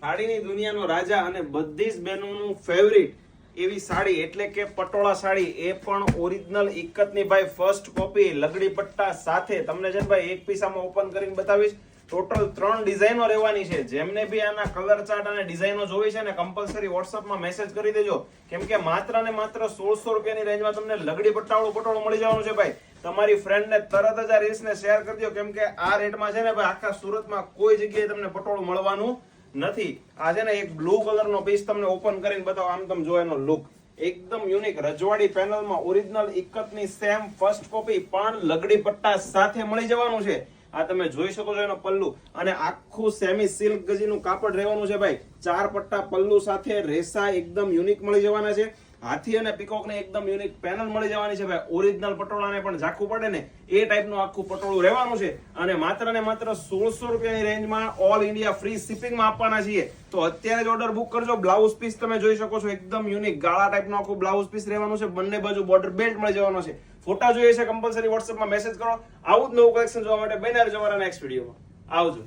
સાડીની દુનિયાનો રાજા અને બધી જ બહેનોનું ફેવરિટ એવી સાડી એટલે કે પટોળા સાડી, એ પણ ઓરિજિનલ ઇક્કતની ભાઈ ફર્સ્ટ કોપી લગડી પટ્ટા સાથે તમને છે ને ભાઈ એક પીસામાં ઓપન કરીને બતાવીશ. ટોટલ 3 ડિઝાઇનો રહેવાની છે. જેમને બી આના કલર ચાર્ટ અને ડિઝાઇનો જોવી છે ને કમ્પલસરી વોટ્સઅપમાં મેસેજ કરી દેજો, કેમ કે માત્ર ને માત્ર 1600 રૂપિયાની રેન્જમાં તમને લગડી પટ્ટાવાળું પટોળું મળી જવાનું છે ભાઈ. તમારી ફ્રેન્ડને તરત જ આ રીલ્સને શેર કરી દો, કેમ કે આ રેટમાં છે ને ભાઈ આખા સુરતમાં કોઈ જગ્યાએ તમને પટોળું મળવાનું નથી. આ છે ને એક બ્લુ કલરનો પીસ તમને ઓપન કરીને બતાવો. આમ તમે જો એનો લુક એકદમ યુનિક રજવાડી પેનલમાં ઓરિજિનલ ઇક્કતની સેમ ફર્સ્ટ કોપી પણ લગડી પટ્ટા સાથે મળી જવાનું છે. આ તમે જોઈ શકો છો એનો પલ્લુ, અને આખું સેમી સિલ્ક ગજીનું કાપડ રહેવાનું છે ભાઈ. 4 પટ્ટા પલ્લુ સાથે રેસા એકદમ યુનિક મળી જવાના છે. હાથી અને પીકોક ને એકદમ યુનિક પેનલ મળી જવાની છે ભાઈ. ઓરિજિનલ પટોળાને પણ ઝાખું પડે ને એ ટાઈપનું આખું પટોળું રહેવાનું છે, અને માત્ર ને માત્ર 1600 રૂપિયાની રેન્જમાં ઓલ ઇન્ડિયા ફ્રી શિપિંગમાં આપવાના છીએ. તો અત્યારે જ ઓર્ડર બુક કરજો. બ્લાઉઝ પીસ તમે જોઈ શકો છો એકદમ યુનિક ગાળા ટાઈપનું આખું બ્લાઉઝ પીસ રહેવાનું છે. બંને બાજુ બોર્ડર બેલ્ટ મળી જવાનો છે. ફોટા જોઈએ છે કમ્પલસરી વોટ્સએપમાં મેસેજ કરો. આવું જ નવું કલેક્શન જોવા માટે બન્યા રહેજો મારા નેક્સ્ટ વિડીયોમાં. આવજો.